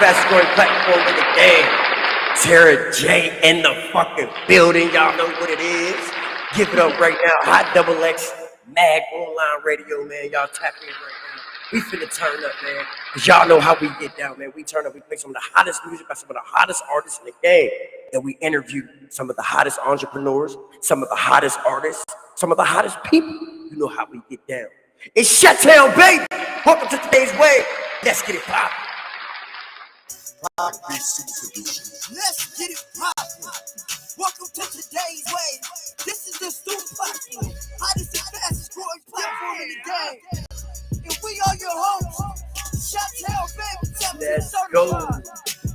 fastest growing platform in the game. Tara J in the fucking building. Y'all know what it is. Give it up right now. Hot Double X Mag Online Radio, man. Y'all tap in right now. We finna turn up, man. Cause y'all know how we get down, man. We turn up. We play some of the hottest music by some of the hottest artists in the game. And we interview some of the hottest entrepreneurs, some of the hottest artists, some of the hottest people. You know how we get down. It's Shutdown, baby. Welcome to today's wave. Let's get it poppin'. Let's get it poppin'. Welcome to today's wave. This is the Stoop platform, hottest and fastest growing platform in the game. And we are your hosts. Shutdown, baby. Let's go.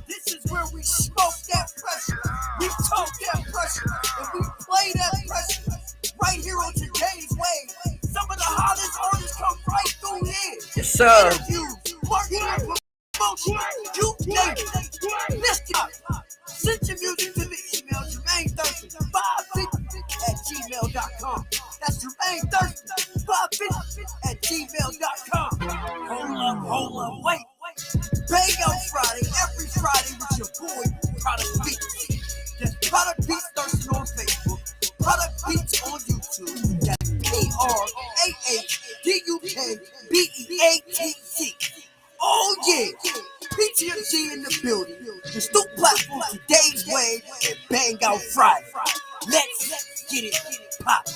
This is where we smoke that pressure, we talk that pressure, and we play that pressure. Right here on today's wave. Some of the hottest artists come right through here. Yes, sir. Interviews, marketing, promotion, you name it. Listen up. Send your music to the email JermaineThurston550@gmail.com. That's JermaineThurston550@gmail.com. Hold up, wait. Bang out Friday, every Friday with your boy, Product Beats. That's Product Beats Thurston on Facebook, Product Beats on YouTube. That's PRAHDUKBEATZ. Oh yeah, PTMG in the building. The Stoop platform, today's wave, and Bang Out Friday. Let's get it pop.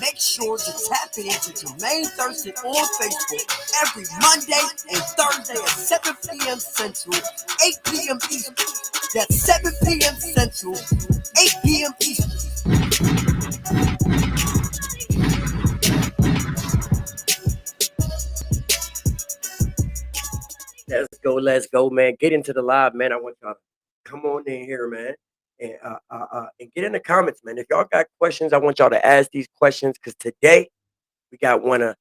Make sure to tap it into Jermaine Thurston on Facebook every Monday and Thursday at 7 p.m. Central, 8 p.m. Eastern. That's 7 p.m. Central, 8 p.m. Eastern. Let's go, man. Get into the live, man. I want y'all to come on in here, man, and get in the comments, man. If y'all got questions, I want y'all to ask these questions because today we got one of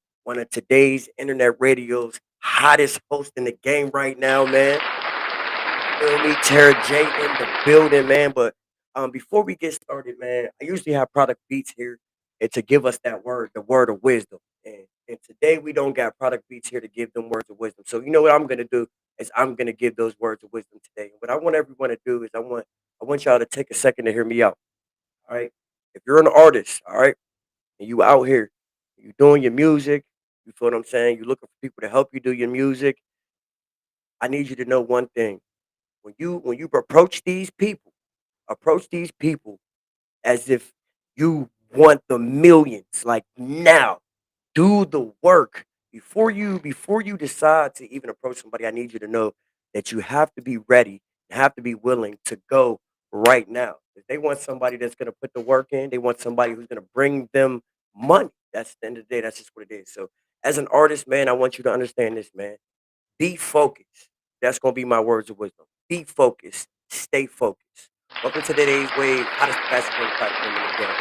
today's internet radio's hottest host in the game right now, man. You feel me? Tara J in the building, man. But before we get started, man, I usually have Product Beats here and to give us that word, the word of wisdom. And today we don't got Product Beats here to give them words of wisdom. So you know what I'm gonna do is I'm gonna give those words of wisdom today. And what I want everyone to do is I want y'all to take a second to hear me out. All right. If you're an artist, all right, and you out here, you doing your music, you feel what I'm saying? You're looking for people to help you do your music. I need you to know one thing. When you approach these people as if you want the millions, like now. Do the work before you decide to even approach somebody. I need you to know that you have to be ready, you have to be willing to go right now. If they want somebody that's going to put the work in, they want somebody who's going to bring them money. That's the end of the day. That's just what it is. So as an artist, man, I want you to understand this, man. Be focused. That's going to be my words of wisdom. Be focused. Stay focused. Welcome to today's wave, hottest basketball platform in the game.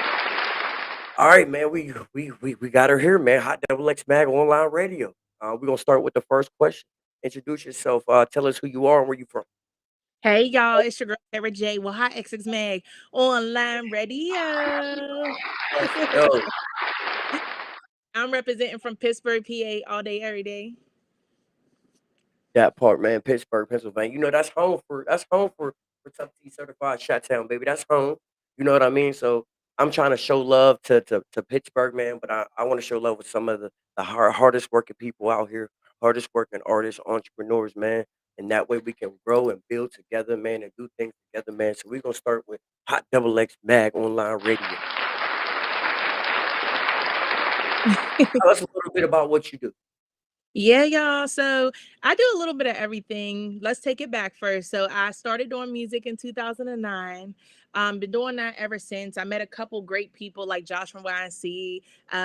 All right, man. We got her here, man. Hot Double X Mag Online Radio. We're gonna start with the first question. Introduce yourself. Tell us who you are and where you from. Hey y'all, it's your girl Sarah J. Well, Hot XX Mag Online Radio. Let's go. I'm representing from Pittsburgh, PA, all day, every day. That part, man. Pittsburgh, Pennsylvania. You know that's home for Tough T certified Shot-Town, baby. That's home. You know what I mean? So I'm trying to show love to Pittsburgh, man. But I want to show love with some of the hardest working people out here, hardest working artists, entrepreneurs, man. And that way we can grow and build together, man, and do things together, man. So we're gonna start with Hot Double X Mag Online Radio. Tell us a little bit about what you do. Yeah, y'all. So I do a little bit of everything. Let's take it back first. So I started doing music in 2009. Been doing that ever since. I met a couple great people like Josh from YNC,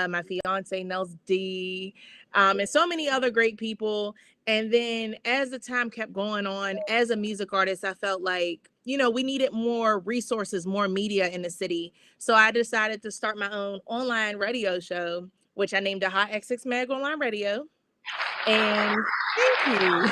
my fiance Nels D, and so many other great people. And then as the time kept going on, as a music artist, I felt like, we needed more resources, more media in the city. So I decided to start my own online radio show, which I named the Hot XX Mag Online Radio. And thank you.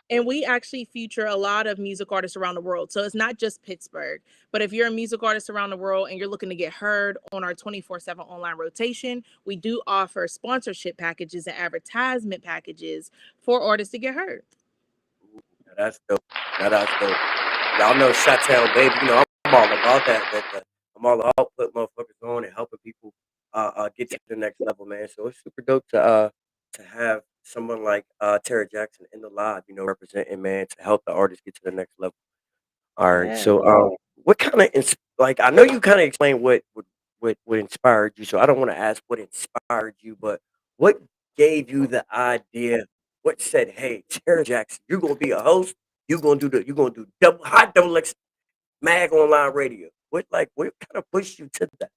And we actually feature a lot of music artists around the world. So it's not just Pittsburgh, but if you're a music artist around the world and you're looking to get heard on our 24/7 online rotation, we do offer sponsorship packages and advertisement packages for artists to get heard. Now that's dope. Now that's dope. Y'all know Shot baby. I'm all about that. I'm all about putting motherfuckers on and helping people get to the next level, man. So it's super dope to have someone like Tara Jackson in the live, representing, man, to help the artist get to the next level. All right. Yeah. So what kind of like, I know you kind of explained what inspired you. So I don't want to ask what inspired you, but what gave you the idea? What said, "Hey, Tara Jackson, you're gonna be a host. You're gonna do double X mag online radio." What kind of pushed you to that?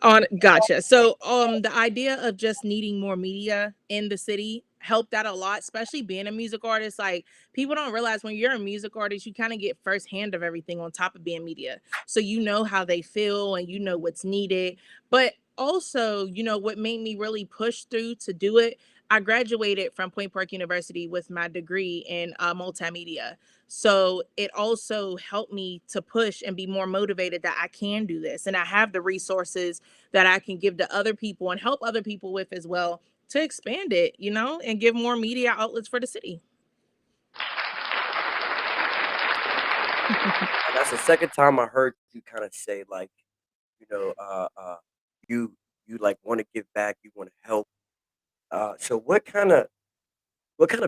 On gotcha. So the idea of just needing more media in the city helped out a lot, especially being a music artist. Like people don't realize when you're a music artist, you kind of get firsthand of everything on top of being media. So you know how they feel and you know what's needed. But also, what made me really push through to do it. I graduated from Point Park University with my degree in multimedia. So it also helped me to push and be more motivated that I can do this and I have the resources that I can give to other people and help other people with as well to expand it, and give more media outlets for the city. Now, that's the second time I heard you kind of say, like, you know, you like want to give back, you want to help. So what kind of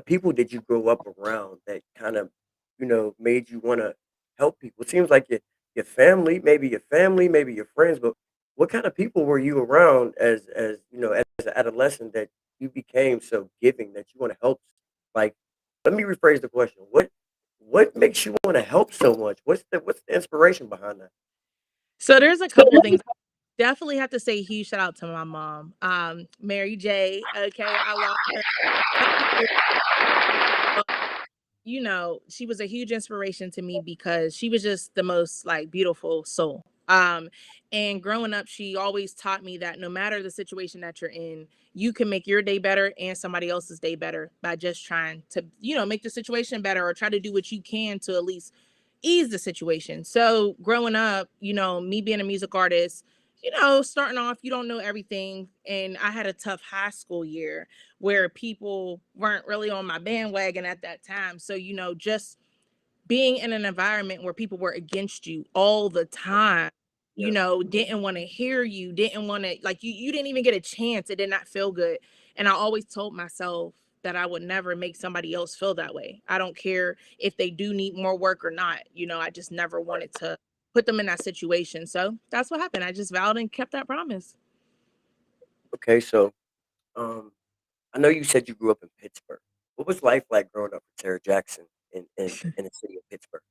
people did you grow up around that kind of, made you want to help people? It seems like your family, maybe your friends, but what kind of people were you around as an adolescent that you became so giving that you want to help? Like, let me rephrase the question. What makes you want to help so much? What's the inspiration behind that? So there's a couple things. Definitely have to say huge shout out to my mom, Mary J. Okay, I lost her a couple years ago. She was a huge inspiration to me because she was just the most like beautiful soul. And growing up, she always taught me that no matter the situation that you're in, you can make your day better and somebody else's day better by just trying to, make the situation better or try to do what you can to at least ease the situation. So growing up, me being a music artist, starting off, you don't know everything. And I had a tough high school year where people weren't really on my bandwagon at that time. So, just being in an environment where people were against you all the time, Yeah, didn't want to hear you, didn't want to like you didn't even get a chance. It did not feel good. And I always told myself that I would never make somebody else feel that way. I don't care if they do need more work or not. I just never right. wanted to put them in that situation. So that's what happened. I just vowed and kept that promise. Okay, so um, I know you said you grew up in Pittsburgh. What was life like growing up with Tara Jackson in the city of Pittsburgh?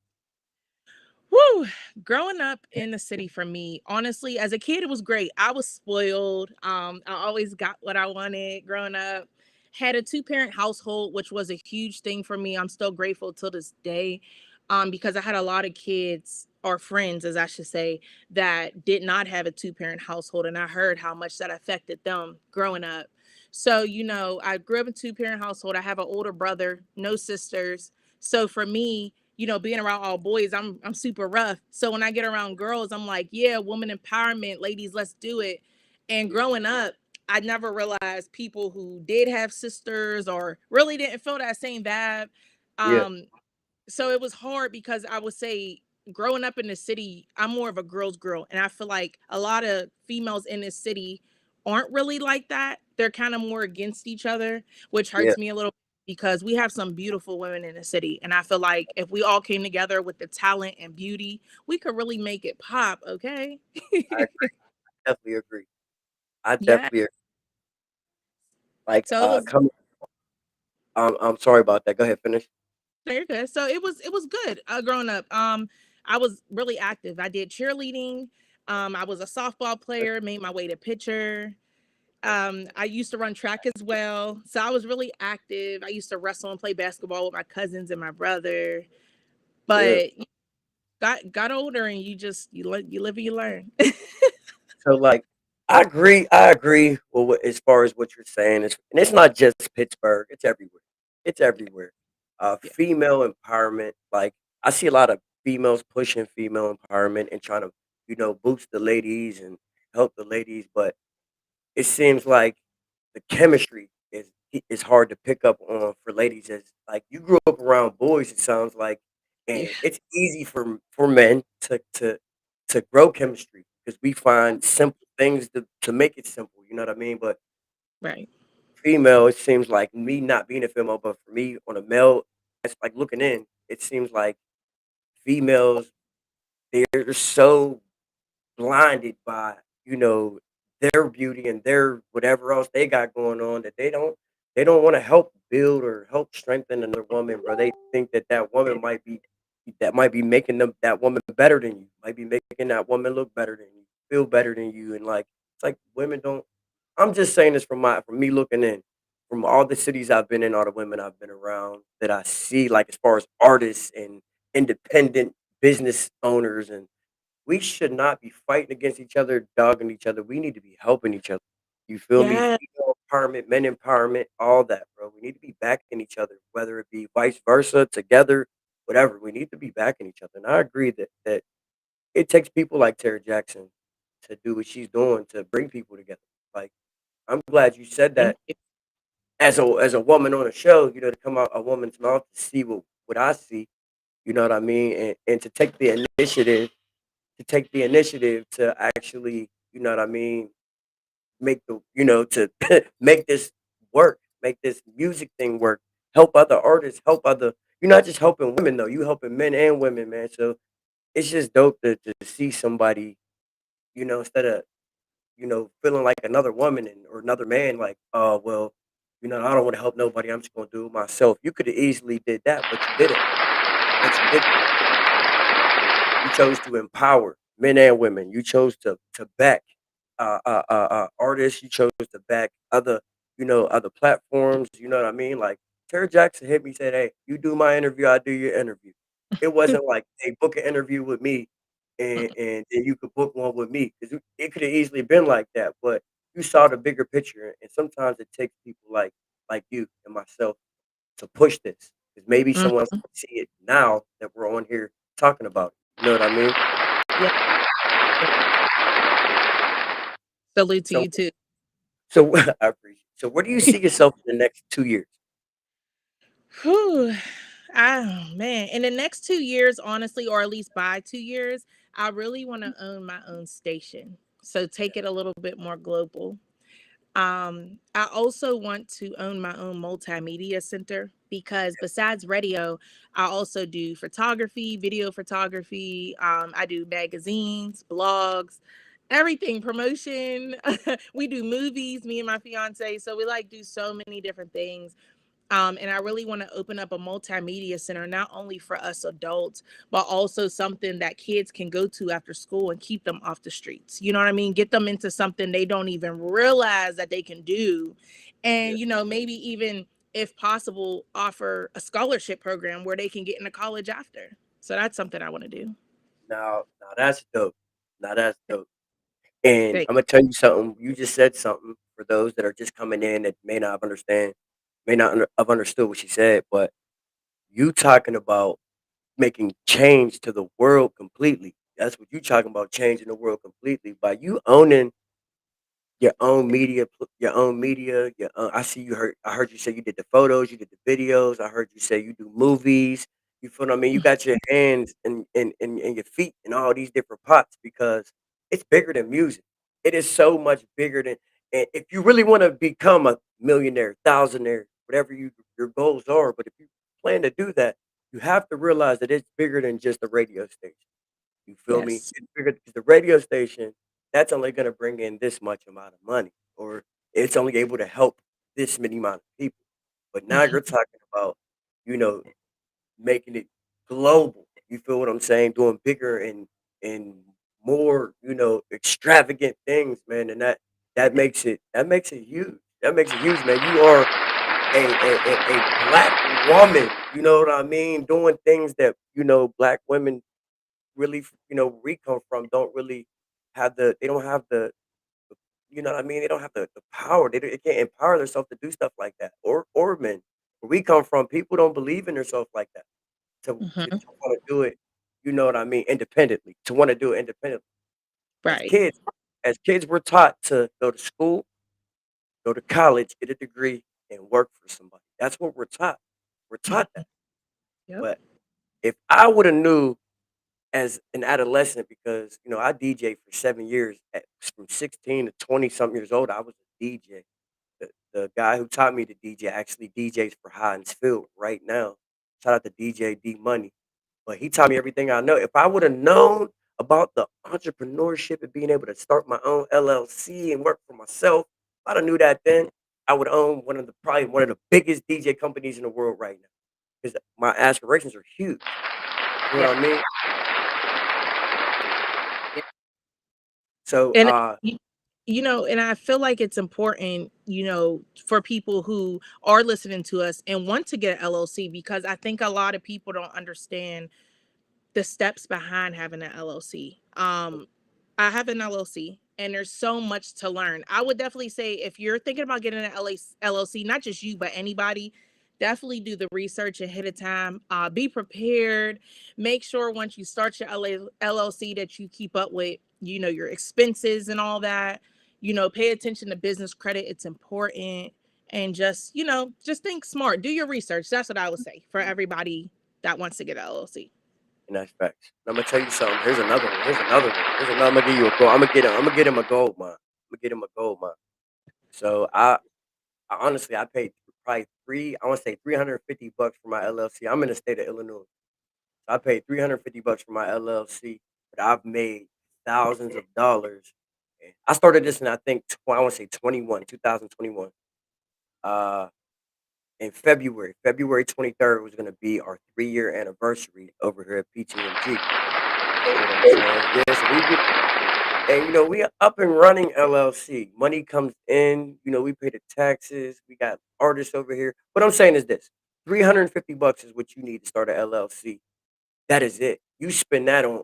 Woo! Growing up in the city for me, honestly, as a kid, it was great. I was spoiled. I always got what I wanted growing up. Had a two-parent household, which was a huge thing for me. I'm still grateful till this day, because I had a lot of kids or friends, as I should say, that did not have a two-parent household, and I heard how much that affected them growing up. So, I grew up in a two-parent household. I have an older brother, no sisters. So for me, being around all boys, I'm super rough. So when I get around girls, I'm like, yeah, woman empowerment, ladies, let's do it. And growing up, I never realized people who did have sisters or really didn't feel that same vibe. Yeah, Um, so it was hard because I would say growing up in the city, I'm more of a girl's girl. And I feel like a lot of females in this city aren't really like that. They're kind of more against each other, which yeah, hurts me a little because we have some beautiful women in the city. And I feel like if we all came together with the talent and beauty, we could really make it pop. Okay. I definitely agree. I Yeah. definitely agree. Like, So it was coming. I'm sorry about that. Go ahead, finish. very good. So it was good growing up. I was really active. I did cheerleading. I was a softball player, made my way to pitcher. I used to run track as well. So I was really active. I used to wrestle and play basketball with my cousins and my brother. Yeah. But got older and you live and you learn. So, like, I agree with as far as what you're saying. And it's not just Pittsburgh. It's everywhere. It's everywhere. Yeah. Female empowerment. Like, I see a lot of females pushing female empowerment and trying to, boost the ladies and help the ladies. But it seems like the chemistry is it's hard to pick up on for ladies as like you grew up around boys, it sounds like, Yeah. and it's easy for men to grow chemistry because we find simple things to make it simple. You know what I mean? But Right. female, it seems like me not being a female, but for me on a male, it's like looking in. It seems like females they're so blinded by, their beauty and their whatever else they got going on that they don't wanna help build or help strengthen another woman, bro. They think that that might be making that woman better than you, might be making that woman look better than you, feel better than you, and, like, it's like women don't I'm just saying this from me looking in, from all the cities I've been in, all the women I've been around that I see, like, as far as artists and independent business owners and we should not be fighting against each other, dogging each other. We need to be helping each other. You feel me? Yeah. Female empowerment, men empowerment, all that, bro. We need to be backing each other, whether it be vice versa, together, whatever. We need to be backing each other. And I agree that it takes people like Tara Jackson to do what she's doing to bring people together. Like I'm glad you said Thank that you. as a woman on a show, to come out a woman's mouth to see what I see, you know what I mean? And to take the initiative to actually, you know what I mean, to make this work, make this music thing work, help other artists, help other. You're not just helping women though, you helping men and women, man. So it's just dope to see somebody, instead of feeling like another woman or another man, like, oh well, I don't want to help nobody. I'm just gonna do it myself. You could have easily did that, but you didn't. But you didn't. You chose to empower men and women. You chose to back artists. You chose to back other platforms. You know what I mean? Like Terry Jackson hit me, said, "Hey, you do my interview, I do your interview." It wasn't like, "Hey, book an interview with me, and then you could book one with me," because it could have easily been like that. But you saw the bigger picture, and sometimes it takes people like you and myself to push this because maybe someone else Mhm. can see it now that we're on here talking about it. You know what I mean? Yeah. Salute to So, you too. so I appreciate. So, where do you see yourself in the next 2 years? Whew. Ah, man. In the next 2 years, honestly, or at least by 2 years, I really want to own my own station. So take it a little bit more global. I also want to own my own multimedia center because besides radio, I also do photography, video photography. I do magazines, blogs, everything, promotion. We do movies, me and my fiance. So we like do so many different things. And I really want to open up a multimedia center, not only for us adults, but also something that kids can go to after school and keep them off the streets. You know what I mean? Get them into something they don't even realize that they can do. Yeah. And, maybe even, if possible, offer a scholarship program where they can get into college after. So that's something I want to do. Now that's dope. Now that's dope. And Thank I'm gonna tell you something. You just said something for those that are just coming in that may not have understood what she said. But you talking about making change to the world completely. That's what you talking about, changing the world completely by you owning I see I heard you say you did the photos, you did the videos, I heard you say you do movies, you feel what I mean? You got your hands and your feet in all these different pots because it's bigger than music. It is so much bigger than and if you really wanna become a millionaire, thousandaire, whatever your goals are, but if you plan to do that, you have to realize that it's bigger than just a radio station. You feel me? Yes. It's bigger because the radio station, that's only gonna bring in this much amount of money, or it's only able to help this many amount of people. But now you're Mhm. talking about, you know, making it global. You feel what I'm saying? Doing bigger and more, extravagant things, man. And that makes it huge. That makes it huge, man. You are a black woman. You know what I mean? Doing things that black women really, where we come from, don't really they don't have you know what I mean? They don't have the power. They can't empower themselves to do stuff like that. Or men. Where we come from, people don't believe in themselves like that. To Mhm. want to do it, you know what I mean, independently. To want to do it independently. As Right. kids, as kids, we're taught to go to school, go to college, get a degree, and work for somebody. That's what we're taught. We're taught that. Yep. But if I would have knew as an adolescent, because I DJ for 7 years, from 16 to 20 something years old, I was a DJ. The guy who taught me to DJ actually DJs for Hines Field right now. Shout out to DJ D Money. But he taught me everything I know. If I would have known about the entrepreneurship and being able to start my own LLC and work for myself, if I'd have knew that then, I would own probably one of the biggest DJ companies in the world right now. Because my aspirations are huge. You know Yeah. what I mean? Yeah. So, And and I feel like it's important, for people who are listening to us and want to get an LLC, because I think a lot of people don't understand the steps behind having an LLC. I have an LLC and there's so much to learn. I would definitely say if you're thinking about getting an LLC, not just you, but anybody, definitely do the research ahead of time. Be prepared. Make sure once you start your LLC that you keep up with, your expenses and all that. Pay attention to business credit. It's important. And just think smart. Do your research. That's what I would say for everybody that wants to get an LLC. and that's facts. And I'm gonna tell you something. Here's another one. Here's another one. Here's another. I'm gonna give you a gold. I'm gonna get him a gold mine. I'm gonna get him a gold mine. So I honestly I paid probably I want to say $350 for my LLC. I'm in the state of Illinois. I paid $350 for my LLC, but I've made thousands of dollars. And I started this in I think I want to say 2021. Uh, in February 23rd was gonna be our 3-year anniversary over here at PTMG. You know what I'm saying? Yeah, so we up and running LLC. Money comes in, we pay the taxes. We got artists over here. What I'm saying is this: $350 is what you need to start an LLC. That is it. You spend that on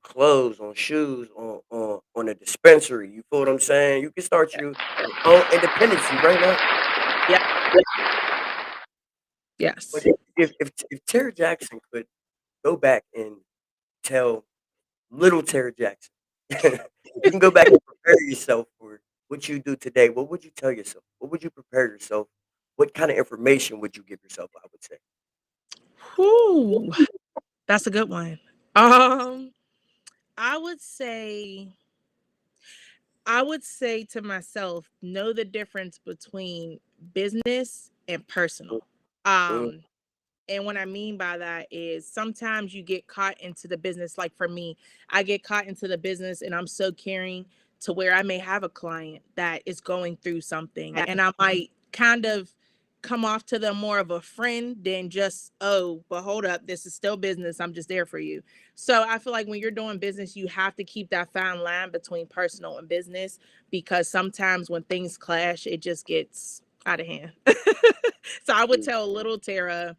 clothes, on shoes, on a dispensary. You feel what I'm saying? You can start your own independency right now. Yeah. But Yes. if Terry Jackson could go back and tell little Terry Jackson, you can go back and prepare yourself for what you do today. What would you tell yourself? What would you prepare yourself? What kind of information would you give yourself? I would say. Whew, that's a good one. Um, I would say I would say to myself, know the difference between business and Mm, personal. mm, Um, and what I mean by that is sometimes you get caught into the business. Like for me, I get caught into the business and I'm so caring to where I may have a client that is going through something and I might kind of come off to them more of a friend than just, oh, but hold up, this is still business. I'm just there for you. So I feel like when you're doing business, you have to keep that fine line between personal and business because sometimes when things clash, it just gets out of hand. So I would mm, tell little Tara,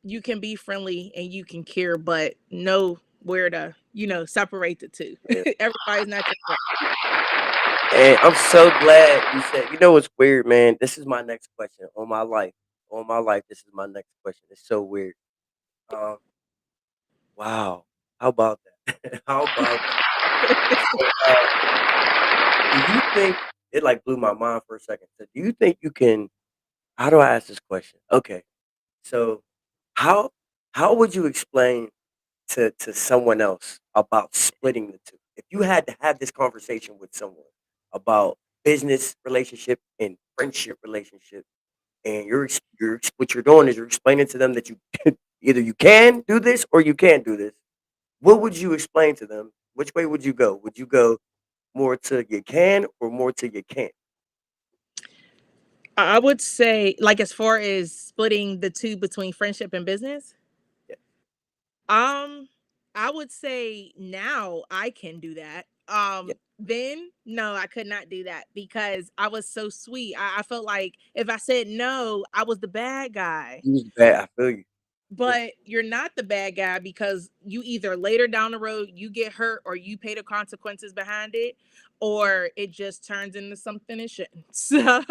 you can be friendly and you can care, but know where to, separate the two. yeah. Everybody's not your friend. And I'm so glad you said. You know what's weird, man? This is my next question on my life. On my life, this is my next question. It's so weird. Um, wow. How about that? How about that? So, do you think it like blew my mind for a second? So, do you think you can? How do I ask this question? Okay, so how how would you explain to someone else about splitting the two? If you had to have this conversation with someone about business relationship and friendship relationship, and what you're doing is you're explaining to them that you either you can do this or you can't do this. What would you explain to them? Which way would you go? Would you go more to you can or more to you can't? I would say, like, as far as splitting the two between friendship and business, Yeah, um, I would say now I can do that. yeah. Then no, I could not do that because I was so sweet. I felt like if I said no, I was the bad guy. You was bad. I feel you. Yeah. But you're not the bad guy because you either later down the road you get hurt or you pay the consequences behind it, or it just turns into something it shouldn't. So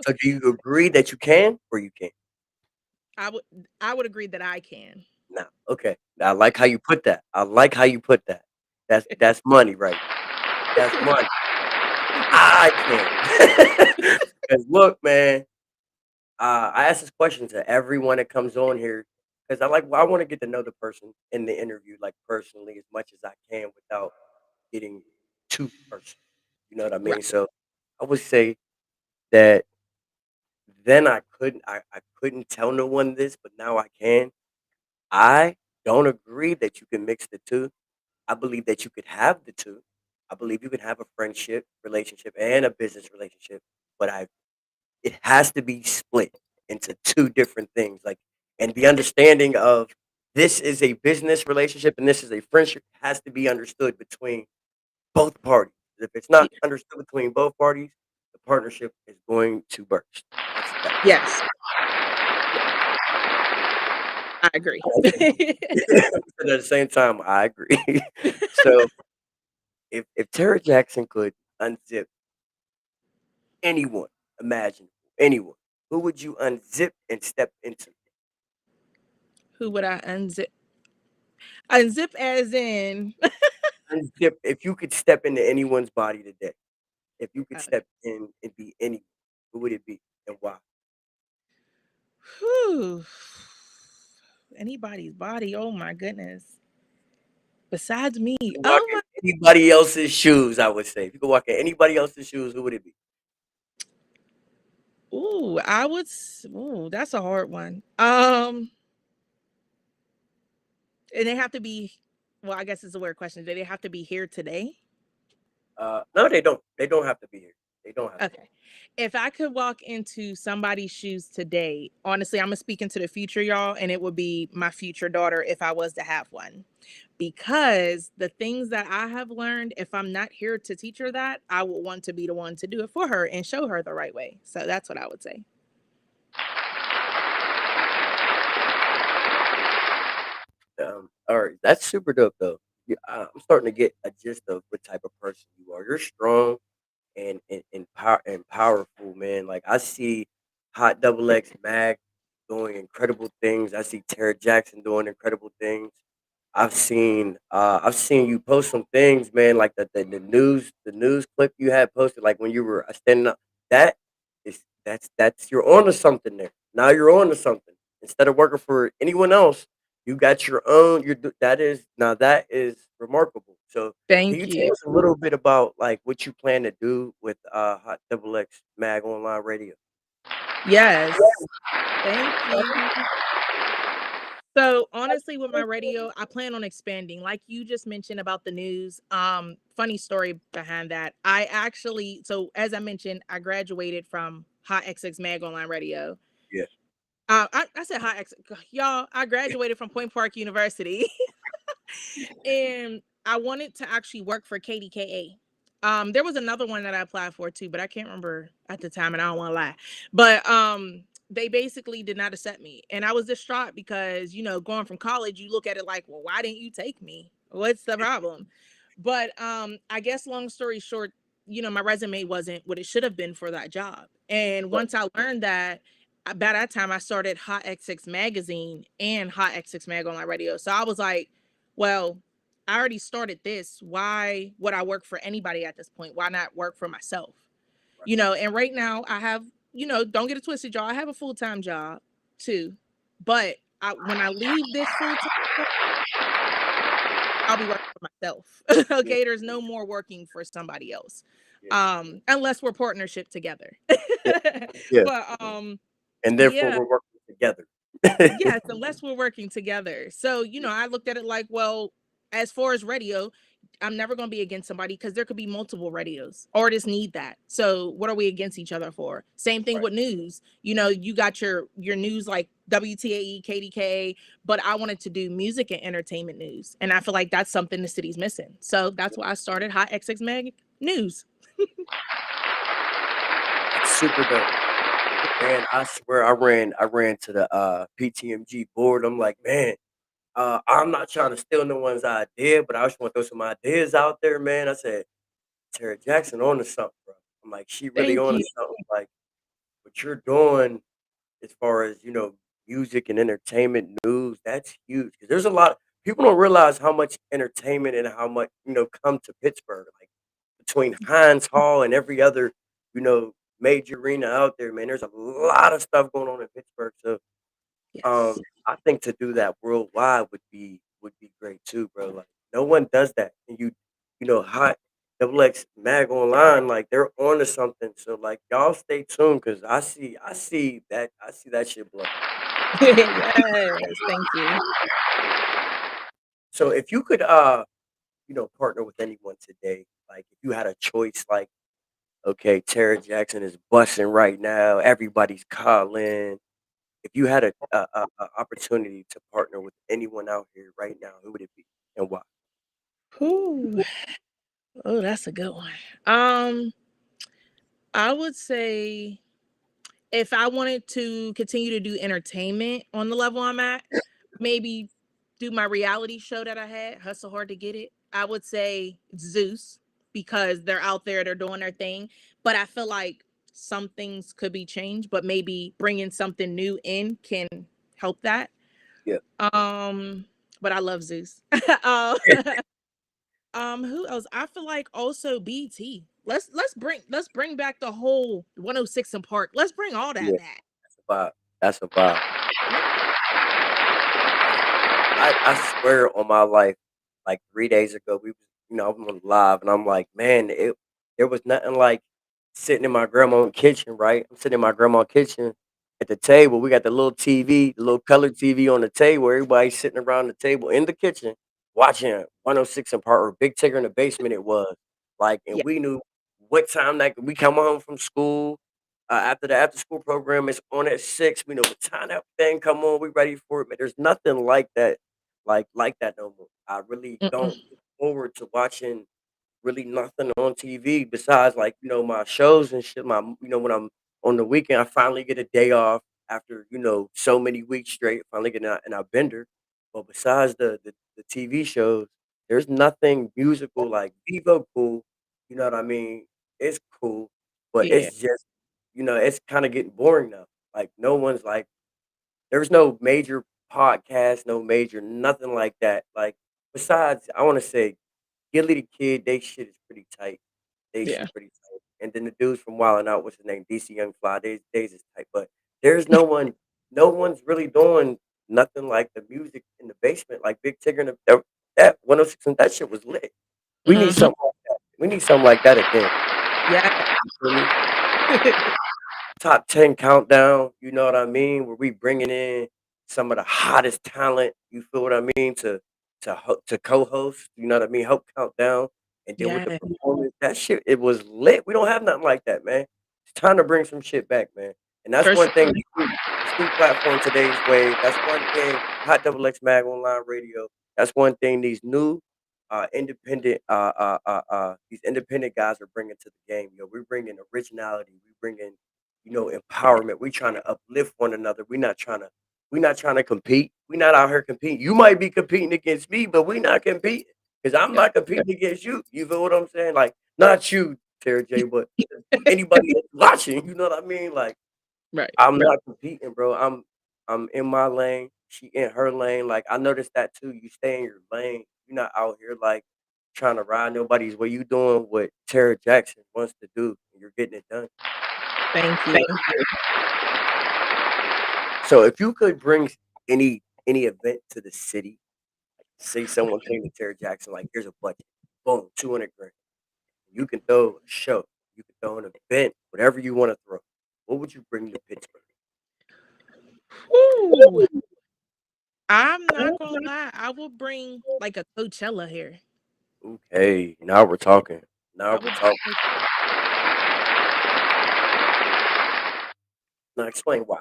So do you agree that you can or you can't? I would I would agree that I can. No. Okay. I like how you put that. I like how you put that. That's money right there. That's money. I can. 'Cause look, man, I ask this question to everyone that comes on here because I want to get to know the person in the interview, like personally, as much as I can without getting too personal. You know what I Right. mean? So I would say that then I couldn't tell no one this, but now I can. I don't agree that you can mix the two. I believe that you could have the two. I believe you could have a friendship relationship and a business relationship, but I it has to be split into two different things. Like, and the understanding of this is a business relationship and this is a friendship has to be understood between both parties. If it's Y- not understood between both parties, the partnership is going to burst. That's a fact. Yes, I agree. But at the same time, I agree. So if Tara Jackson could unzip anyone, imagine anyone, who would you unzip and step into? Who would I unzip? Unzip as in Unzip if you could step into anyone's body today. If you could uh, step in and be anyone, who would it be and why? whew, anybody's body. Oh my goodness. Besides me. You walk Oh in my. anybody else's shoes, I would say. If you could walk in anybody else's shoes, who would it be? Ooh, ooh, that's a hard one. And they have to be. Well, I guess it's a weird question. Do they have to be here today? No, they don't. They don't have to be here. They don't have to. Okay. If I could walk into somebody's shoes today, honestly, I'm gonna speak into the future, y'all, and it would be my future daughter if I was to have one. Because the things that I have learned, if I'm not here to teach her that, I would want to be the one to do it for her and show her the right way. So that's what I would say. All right, that's super dope though. I'm starting to get a gist of what type of person you are. You're strong and powerful, man. Like I see Hot Double X Mag doing incredible things. I see Tara Jackson doing incredible things. I've seen you post some things, man, like the news clip you had posted, like when you were standing up. That that's you're on to something there. Now you're on to something. Instead of working for anyone else, you got your own. That is remarkable. So can Thank you tell you. us a little bit about like what you plan to do with Hot Double X Mag Online Radio? Yes. Thank you. So honestly, with my radio, I plan on expanding. Like you just mentioned about the news. Funny story behind that. I actually, so as I mentioned, I graduated from Hot XX Mag Online Radio. Yeah. I said Hot X, y'all. I graduated from Point Park University, and I wanted to actually work for KDKA. There was another one that I applied for too, but I can't remember at the time, and I don't want to lie. But they basically did not accept me, and I was distraught because going from college, you look at it like, well, why didn't you take me? What's the problem? But I guess long story short, my resume wasn't what it should have been for that job. And Right. once I learned that, by that time I started Hot X6 magazine and Hot X6 Mag Online Radio. So I was like, well, I already started this. Why would I work for anybody at this point? Why not work for myself? Right. And right now I have, don't get it twisted, y'all. I have a full-time job too. But when I leave this full-time job, I'll be working for myself. Yeah. Okay. There's no more working for somebody else. Yeah. Unless we're partnership together. Yeah. Yeah. But And therefore yeah, we're working together. yes, unless we're working together. So, Yeah. I looked at it like, well, as far as radio, I'm never going to be against somebody because there could be multiple radios. Artists need that. So, what are we against each other for? Same thing Right. with news. You got your news like WTAE, KDK, but I wanted to do music and entertainment news. And I feel like that's something the city's missing. So, that's why I started Hot XX Mag News. That's super dope. Man, I swear I ran to the PTMG board. I'm like, man, I'm not trying to steal no one's idea, but I just want to throw some ideas out there, man. I said, Tara Jackson on to something, bro. I'm like, she really Thank on to you. something. Like what you're doing as far as, music and entertainment news, that's huge. Because there's a lot people don't realize how much entertainment and how much, come to Pittsburgh. Like between Heinz Hall and every other, you know, major arena out there, man. There's a lot of stuff going on in Pittsburgh. So Yes. I think to do that worldwide would be great too, bro. Like no one does that. And hot double X mag online, like they're on to something. So like y'all stay tuned because I see that shit blow. Yes. Thank you. So if you could partner with anyone today, like if you had a choice, like okay, Tara Jackson is busting right now, everybody's calling. If you had a opportunity to partner with anyone out here right now, who would it be and why? Whew. Oh, that's a good one. Um, I would say if I wanted to continue to do entertainment on the level I'm at, maybe do my reality show that I had, Hustle Hard to Get It. I would say Zeus because they're out there, they're doing their thing. But I feel like some things could be changed, but maybe bringing something new in can help that. Yeah. Um, but I love Zeus. um, who else? I feel like also BT. Let's bring back the whole 106 in Park. Let's bring all that Yeah, back. that's a vibe. That's a vibe. Yeah. I swear on my life, like 3 days ago, I'm on live, and I'm like, man, there was nothing like sitting in my grandma's kitchen, right? I'm sitting in my grandma's kitchen at the table. We got the little TV, the little color TV on the table. Everybody's sitting around the table in the kitchen watching 106 in Park or Big Tigger in the Basement. It was like, and Yeah. we knew what time that we come home from school. After the after school program is on at 6, we know what time that thing come on. We ready for it, but there's nothing like that like that no more. I really don't Mm-mm. look forward to watching really nothing on TV besides like, my shows and shit. When I'm on the weekend, I finally get a day off after, so many weeks straight, finally getting out and I bender. But besides the TV shows, there's nothing musical like Vivo cool. You know what I mean? It's cool, but Yeah. it's just, it's kind of getting boring now. Like no one's like there's no major podcast, no major nothing like that. Like besides, I want to say Gilly the Kid, they shit is pretty tight. They Yeah. shit pretty tight. And then the dudes from Wild 'N Out, what's his name? DC Young Fly, they is tight. But there's no one's really doing nothing like the music in the basement, like Big Tigger and that 106 and that shit was lit. We need Hmm. something like that. We need something like that again. Yeah. You feel me? Top 10 countdown, you know what I mean? Where we bringing in some of the hottest talent, you feel what I mean, to co-host, you know what I mean, help count down, and then with the Yeah. performance, that shit, it was lit. We don't have nothing like that, man. It's time to bring some shit back, man. And that's For one thing, sure. this new platform, Today's Wave, that's one thing, Hot Double X Mag Online Radio, that's one thing these new these independent guys are bringing to the game. We're bringing originality. We bringing empowerment. We trying to uplift one another. We not trying to compete. We not out here competing. You might be competing against me, but we not competing because I'm Yeah. not competing against you. You feel what I'm saying? Like not you, Terry J, but anybody that's watching. You know what I mean? Like Right. I'm not competing, bro. I'm in my lane. She in her lane. Like I noticed that too. You stay in your lane. You're not out here like trying to ride nobody's way. You doing what Tara Jackson wants to do, and you're getting it done. Thank you. So if you could bring any event to the city, say someone came to Terry Jackson, like here's a budget, boom, 200 grand. You can throw a show, you can throw an event, whatever you want to throw. What would you bring to Pittsburgh? Whew. I'm not gonna lie. I will bring like a Coachella here. Okay, now we're talking. Now I we're will talking. bring Now explain why.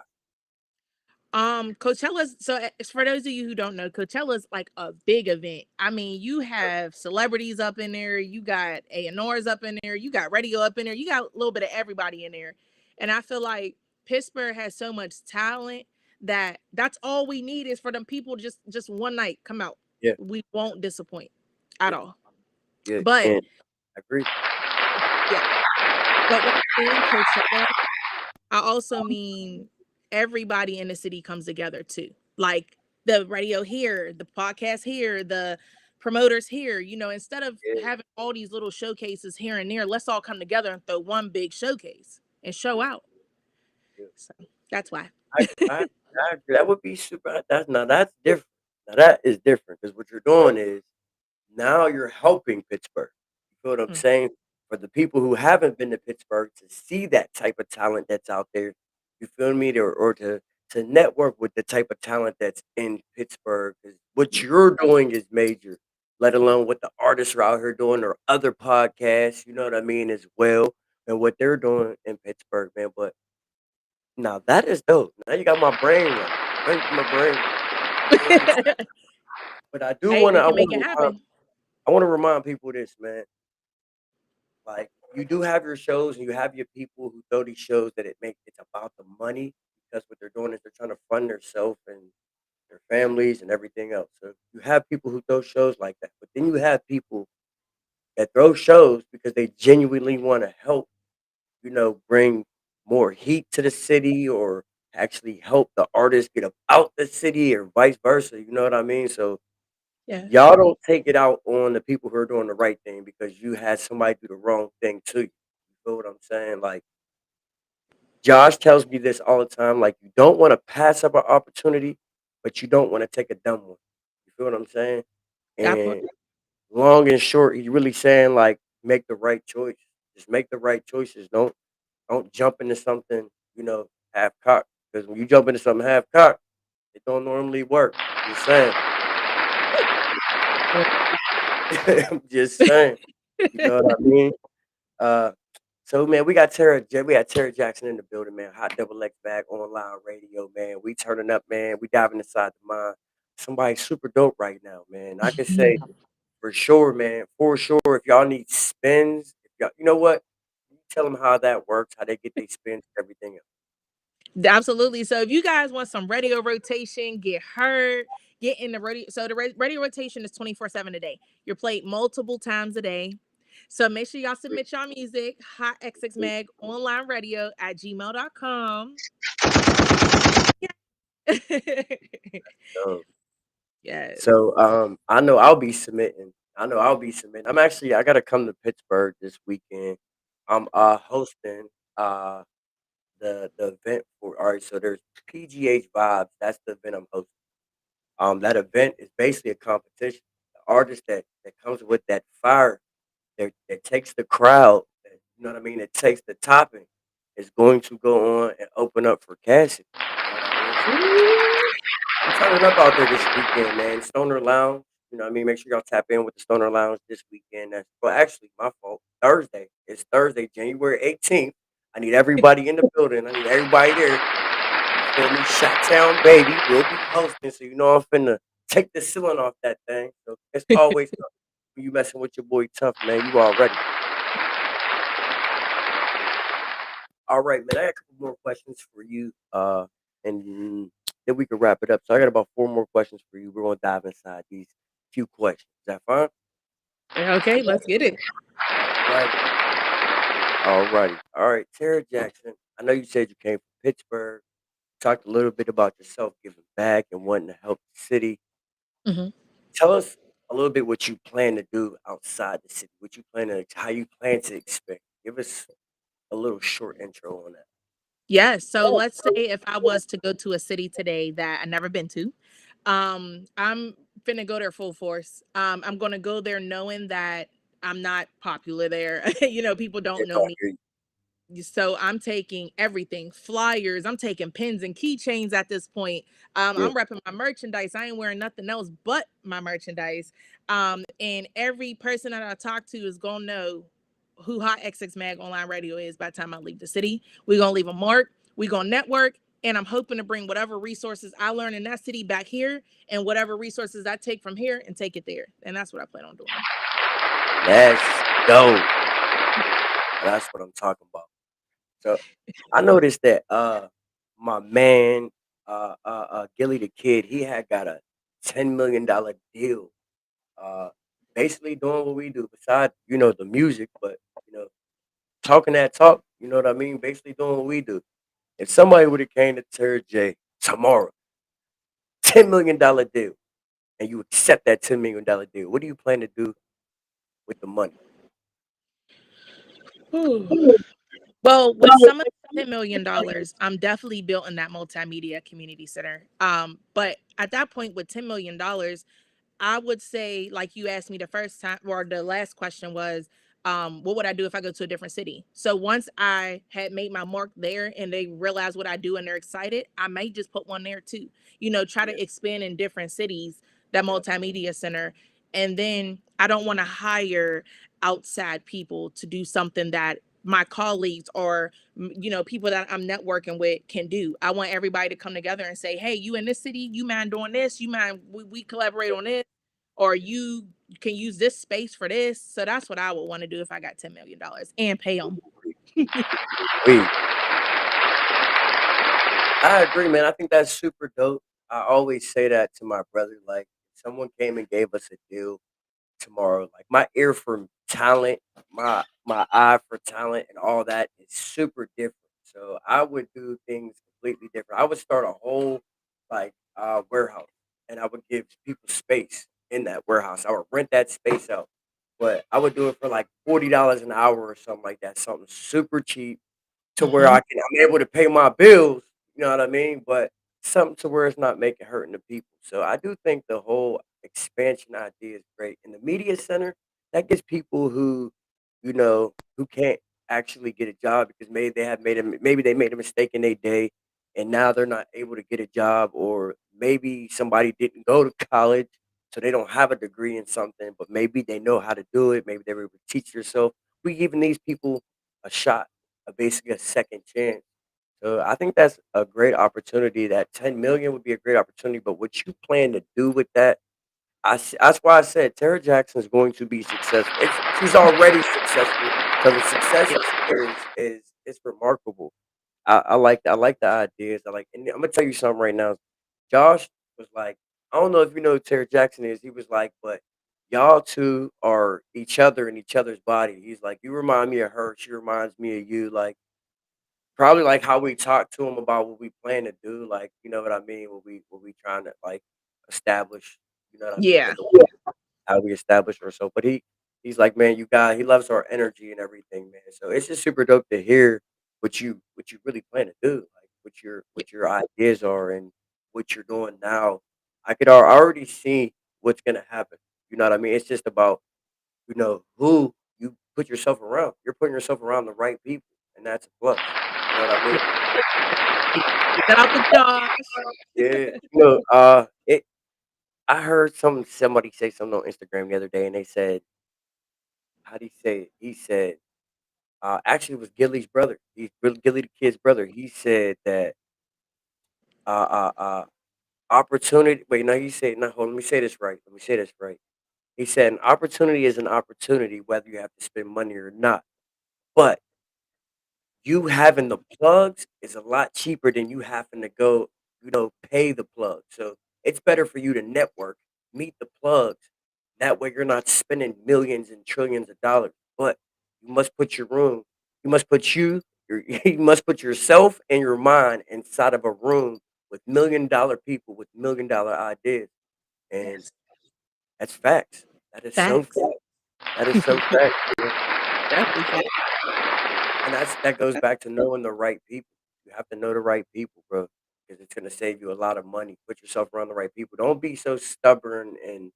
Coachella's so for those of you who don't know, Coachella's like a big event. I mean, you have celebrities up in there, you got A&Rs up in there, you got radio up in there, you got a little bit of everybody in there. And I feel like Pittsburgh has so much talent that that's all we need is for them people to just one night come out. Yeah, We won't disappoint at yeah, all. yeah. But And I agree. yeah, but when I'm saying Coachella, I also mean everybody in the city comes together too. Like the radio here, the podcast here, the promoters here, instead of Yeah, having all these little showcases here and there, let's all come together and throw one big showcase. and show out. Yeah. So that's why. I agree. That would be super. That's different. Now that is different because what you're doing is now you're helping Pittsburgh. You feel what I'm Mm, saying? For the people who haven't been to Pittsburgh to see that type of talent that's out there, you feel me? Or to network with the type of talent that's in Pittsburgh. 'Cause what you're doing is major, let alone what the artists are out here doing or other podcasts, you know what I mean, as well, and what they're doing in Pittsburgh, man. But now that is dope. Now you got my brain running. Straight to my brain. You feel what I'm saying? But I do hey, wanna we can make it remind happen. I wanna remind people this, man. Like, you do have your shows and you have your people who throw these shows that it's about the money because what they're doing is they're trying to fund themselves and their families and everything else. So you have people who throw shows like that. But then you have people that throw shows because they genuinely wanna help, bring more heat to the city or actually help the artists get up out the city or vice versa, you know what I mean? So Yeah, y'all don't take it out on the people who are doing the right thing because you had somebody do the wrong thing to you. You feel what I'm saying? Like Josh tells me this all the time. Like you don't want to pass up an opportunity, but you don't want to take a dumb one. You feel what I'm saying? that part. And long and short, he's really saying like make the right choice. Just make the right choices. Don't jump into something, half cocked. Because when you jump into something half cocked, it don't normally work. Just saying. I'm just saying. You know what I mean? Uh, so man, we got Terry Jackson in the building, man. Hot double X bag online radio, man. We turning up, man. We diving inside the mind. Somebody super dope right now, man. I can say for sure, man, for sure. If y'all need spins, if y'all, you know what? You tell them how that works, how they get their spins, everything else. Absolutely. So if you guys want some radio rotation, get heard, get in the radio. So the radio rotation is 24/7 a day. You're played multiple times a day. So make sure y'all Sweet, submit y'all music, hot XX sweet. Mag online radio at gmail.com. So, Yes. so I know I'll be submitting. I gotta come to Pittsburgh this weekend. I'm hosting uh the event for all right, so there's PGH Vibes. That's the event I'm hosting. That event is basically a competition. The artist that comes with that fire that takes the crowd, you know what I mean, that takes the topping, is going to go on and open up for Cassie. You know what I mean? So Ooh. I'm turning up out there this weekend, man. Stoner Lounge. You know what I mean? Make sure y'all tap in with the Stoner Lounge this weekend. Well, actually, my fault. Thursday. It's Thursday, January 18th. I need everybody in the building. I need everybody there. You feel me? Shot Town Baby will be hosting, so you know I'm finna take the ceiling off that thing. So it's always tough when you messing with your boy Tough, man. You already. All right, man. I got a couple more questions for you. And then we can wrap it up. So I got about four more questions for you. We're gonna dive inside these few questions. Is that fine? Okay, let's get it. All right. All righty. All right. Tara Jackson. I know you said you came from Pittsburgh. Talked a little bit about yourself giving back and wanting to help the city. Mhm. Tell us a little bit what you plan to do outside the city. How you plan to expect. Give us a little short intro on that. Yes. So let's say if I was to go to a city today that I never been to, I'm finna go there full force. I'm gonna go there knowing that I'm not popular there. People don't Yes, know I me. hear you. So I'm taking everything, flyers, I'm taking pins and keychains at this point. Yeah. I'm repping my merchandise. I ain't wearing nothing else but my merchandise. And every person that I talk to is gonna know who Hot XX Mag Online Radio is by the time I leave the city. We're gonna leave a mark, we're gonna network, and I'm hoping to bring whatever resources I learn in that city back here and whatever resources I take from here and take it there. And that's what I plan on doing. Let's go. That's what I'm talking about. So I noticed that my man Gilly the Kid, he had got a $10 million deal. Uh Basically doing what we do, besides, the music, but you know, talking that talk, you know what I mean? Basically doing what we do. If somebody would have came to Terry J tomorrow, $10 million deal, and you accept that $10 million deal, what do you plan to do with the money? Whew. Well, with some of the $10 million, I'm definitely building that multimedia community center. But at that point, with $10 million, I would say, like you asked me the first time, or the last question was, what would I do if I go to a different city? So once I had made my mark there and they realize what I do and they're excited, I might just put one there too. Try Yeah, to expand in different cities, that yeah, multimedia center. And then I don't want to hire outside people to do something that my colleagues or people that I'm networking with can do. I want everybody to come together and say, hey, you in this city, you mind doing this, you mind we collaborate on this, or you can use this space for this. So that's what I would want to do if I got $10 million and pay them. we I agree, man. I think that's super dope. I always say that to my brother. Like, if someone came and gave us a deal tomorrow, like my ear for talent, my eye for talent, and all that is super different. So I would do things completely different. I would start a whole like warehouse, and I would give people space in that warehouse. I would rent that space out, but I would do it for like $40 an hour or something like that. Something super cheap to where Hmm. I'm able to pay my bills, you know what I mean? But something to where it's not making hurting the people. So I do think the whole expansion idea is great. And the media center, that gets people who can't actually get a job because maybe they made a mistake in their day and now they're not able to get a job, or maybe somebody didn't go to college so they don't have a degree in something, but maybe they know how to do it. Maybe they were able to teach themselves. We giving these people a shot, basically a second chance. So I think that's a great opportunity. That 10 million would be a great opportunity. But what you plan to do with that, that's why I said Tara Jackson is going to be successful. She's already successful. So the success is remarkable. I like the ideas. And I'm gonna tell you something right now. Josh was like, I don't know if you know who Tara Jackson is. He was like, but y'all two are each other in each other's body. He's like, you remind me of her. She reminds me of you. Like probably like how we talk to him about what we plan to do. Like you know what I mean. What we trying to like establish. You know what I mean. Yeah. Like how we establish ourselves. But he's like, man, he loves our energy and everything, man. So it's just super dope to hear what you really plan to do, like what your ideas are and what you're doing now. I already see what's gonna happen. You know what I mean? It's just about who you put yourself around. You're putting yourself around the right people, and that's a plus. You know what I Yeah. mean? Shout out to Josh. Yeah. I heard somebody say something on Instagram the other day, and they said, how do you say it? He said, actually, it was Gilly's brother. He's Gilly the kid's brother. He said that opportunity. Wait, no, he said, no, hold on, let me say this right. Let me say this right. He said, an opportunity is an opportunity, whether you have to spend money or not. But you having the plugs is a lot cheaper than you having to go, pay the plug. So it's better for you to network, meet the plugs. That way you're not spending millions and trillions of dollars. But you must put your room, you must put you must put yourself and your mind inside of a room with $1 million people with $1 million ideas. And Yes. that's facts. That is so Facts. fact. That is so fact. Definitely facts. And that goes back to knowing the right people. You have to know the right people, bro, because it's gonna save you a lot of money. Put yourself around the right people. Don't be so stubborn and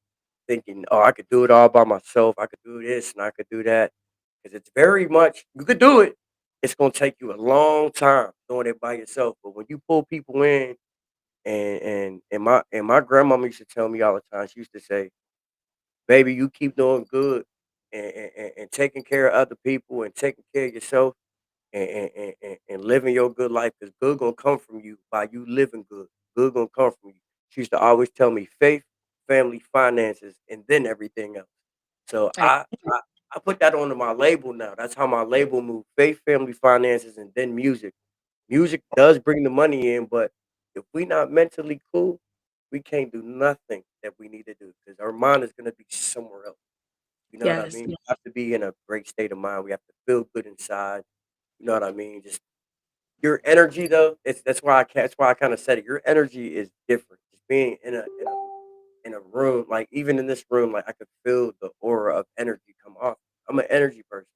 thinking, "Oh, I could do it all by myself. I could do this and I could do that." Because it's very much you could do it. It's gonna take you a long time doing it by yourself. But when you pull people in, and my grandmama used to tell me all the time. She used to say, "Baby, you keep doing good and taking care of other people and taking care of yourself." And living your good life because good gonna come from you by you living good. Good gonna come from you. She used to always tell me faith, family, finances, and then everything else. So Hey, I put that onto my label now. That's how my label moves: faith, family, finances, and then music. Music does bring the money in, but if we not mentally cool, we can't do nothing that we need to do because our mind is gonna be somewhere else. You know what I yes. mean? We have to be in a great state of mind. We have to feel good inside. You know what I mean? Just your energy though, that's why I kinda said it. Your energy is different. Just being in a room, like even in this room, like I could feel the aura of energy come off. I'm an energy person.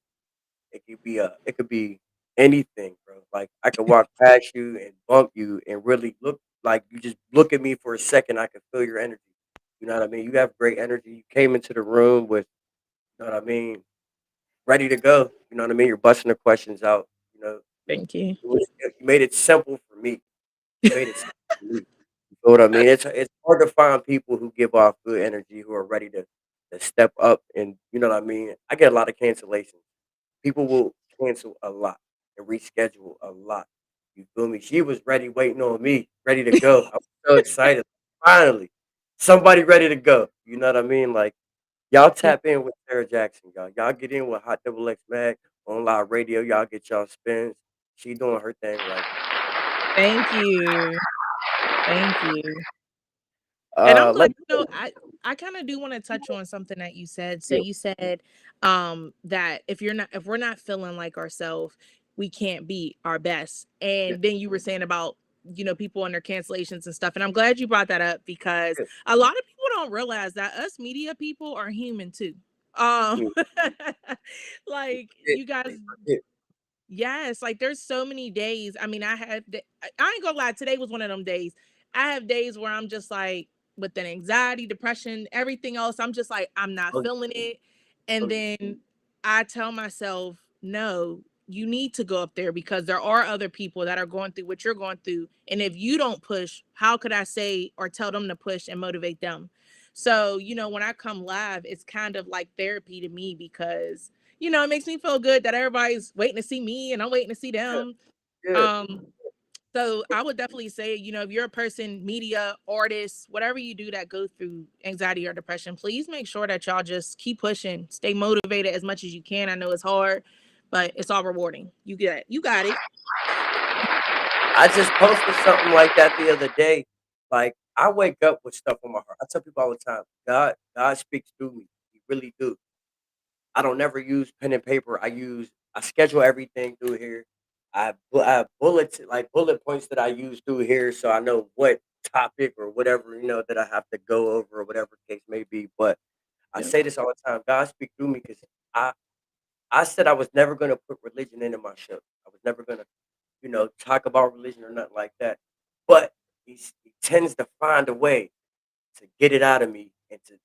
It could be anything, bro. Like I could walk past you and bump you and really look like you just look at me for a second. I can feel your energy. You know what I mean? You have great energy. You came into the room with, you know what I mean, ready to go. You know what I mean? You're busting the questions out. You know, Thank you. you made it simple for me. You made it simple for me. You feel what I mean? It's hard to find people who give off good energy, who are ready to step up, and you know what I mean? I get a lot of cancellations. People will cancel a lot and reschedule a lot. You feel me? She was ready, waiting on me, ready to go. I was so excited. Finally, somebody ready to go. You know what I mean? Like y'all Yeah. tap in with Sarah Jackson, y'all. Y'all get in with Hot Double X Mag on live radio. Y'all get y'all spins. She doing her thing right Thank you. Thank you. And I'm now. glad, Let I kind of do want to touch on something that you said. So me you said that if we're not feeling like ourselves, we can't be our best. yeah, And then you were saying about, people and their cancellations and stuff. And I'm glad you brought that up because yeah, a lot of people don't realize that us media people are human too. Um yeah, like yeah, you guys. they forget. Yes, like there's so many days. I mean, I ain't gonna lie, today was one of them days. I have days where I'm just like with an anxiety, depression, everything else. I'm just like, I'm not Oh, feeling it. oh, And yeah, then I tell myself, no, you need to go up there because there are other people that are going through what you're going through. And if you don't push, how could I say or tell them to push and motivate them? So, when I come live, it's kind of like therapy to me because it makes me feel good that everybody's waiting to see me and I'm waiting to see yeah, them. yeah. Um, so I would definitely say, if you're a person, media, artist, whatever you do that goes through anxiety or depression, please make sure that y'all just keep pushing, stay motivated as much as you can. I know it's hard, but it's all rewarding. You got it. I just posted something like that the other day. Like I wake up with stuff on my heart. I tell people all the time, God speaks through me. He really do. I don't never use pen and paper. I schedule everything through here. I have bullets like bullet points that I use through here, so I know what topic or whatever that I have to go over or whatever the case may be. But I Yep. say this all the time. God speak through me because I I said I was never gonna put religion into my show. I was never gonna talk about religion or nothing like that. But he tends to find a way to get it out of me and to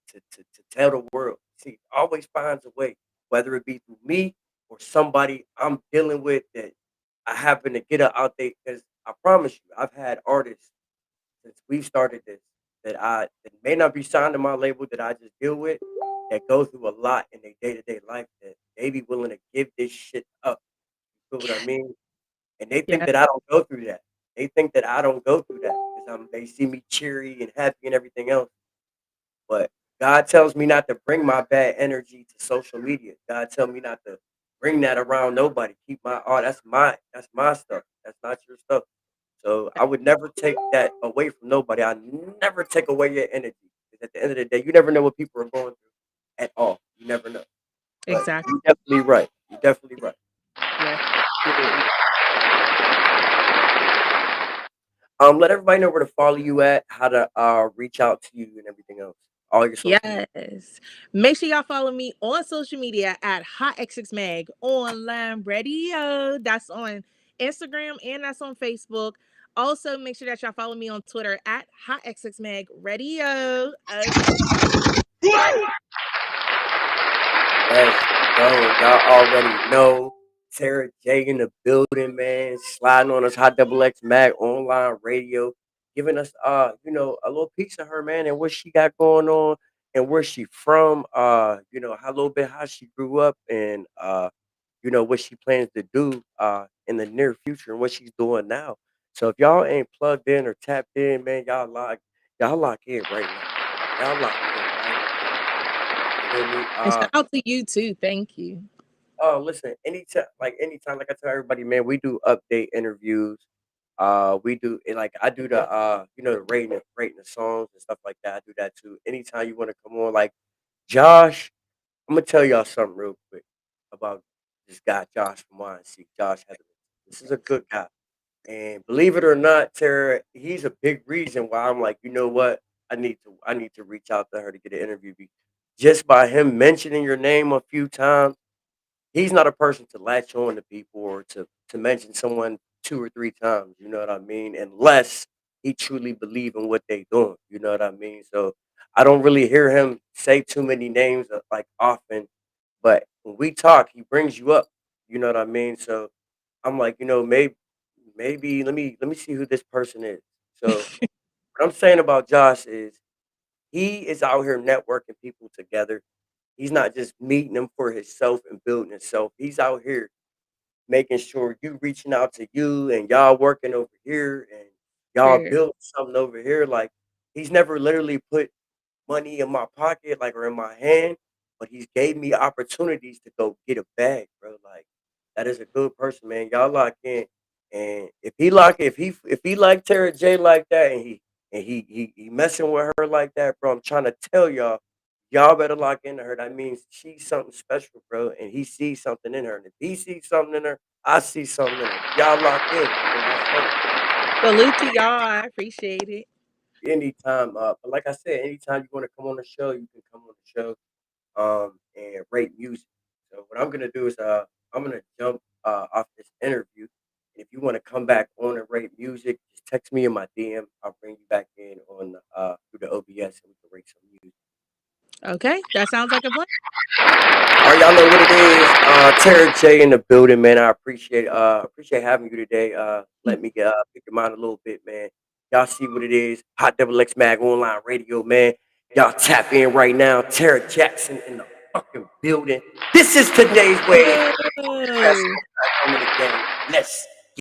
tell the world. See, he always finds a way, whether it be through me or somebody I'm dealing with that I happen to get it out there. Because I promise you, I've had artists since we've started this that may not be signed to my label that I just deal with that go through a lot in their day to day life that they be willing to give this shit up. You feel what I mean? And they think Yeah. that I don't go through that. They think that I don't go through that because they see me cheery and happy and everything else. But God tells me not to bring my bad energy to social media. God tells me not to bring that around nobody. Keep my art. That's my stuff. That's not your stuff. So I would never take that away from nobody. I never take away your energy. 'Cause at the end of the day, you never know what people are going through at all. You never know. But Exactly. you're definitely right. You're definitely right. Yeah. Absolutely. Let everybody know where to follow you at, how to reach out to you and everything else. All your social media. Yes. Make sure y'all follow me on social media at Hot XX Mag Online Radio. That's on Instagram and that's on Facebook. Also, make sure that y'all follow me on Twitter at Hot XX Mag Radio. Okay. Let's go. Y'all already know. Sarah J in the building, man. Sliding on us Hot Double X Mag online radio, giving us a little piece of her, man, and what she got going on and where she from. How a little bit how she grew up and what she plans to do in the near future and what she's doing now. So if y'all ain't plugged in or tapped in, man, y'all lock in right now. Y'all lock in right now. You feel me? And shout out to you too. Thank you. Oh, listen, anytime, like I tell everybody, man, we do update interviews. We do it like I do the rating the songs and stuff like that. I do that too. Anytime you want to come on, like Josh, I'm gonna tell y'all something real quick about this guy, Josh from YNC, Josh Heatherman. This is a good guy. And believe it or not, Tara, he's a big reason why I'm like, you know what? I need to reach out to her to get an interview. Just by him mentioning your name a few times, he's not a person to latch on to people or to to mention someone 2 or 3 times. You know what I mean? Unless he truly believe in what they doing. You know what I mean? So I don't really hear him say too many names like often, but when we talk, he brings you up. You know what I mean? So I'm like, maybe let me see who this person is. So what I'm saying about Josh is he is out here networking people together. He's not just meeting them for himself and building himself. He's out here making sure you reaching out to you and y'all working over here and y'all Sure. building something over here. Like he's never literally put money in my pocket, like, or in my hand, but he's gave me opportunities to go get a bag, bro. Like that is a good person, man. Y'all lock in, and if he like Tara J like that, and he messing with her like that, bro. I'm trying to tell y'all, y'all better lock into her. That means she's something special, bro, and he sees something in her. And if he sees something in her, I see something in her. Y'all lock in, and Salute to y'all. I appreciate it. anytime. But like I said, anytime you want to come on the show, you can come on the show. And rate music. So what I'm gonna do is I'm gonna jump off this interview. And if you want to come back on and rate music, just text me in my DM. I'll bring you back in on through the OBS and we can rate some music. Okay, that sounds like a plan. All right, y'all know what it is. Tara J in the building, man. I appreciate having you today. Let me pick your mind a little bit, man. Y'all see what it is. Hot Double X Mag Online Radio, man. Y'all tap in right now. Tara Jackson in the fucking building. This is today's wave. Best Whoa. platform of the game. Let's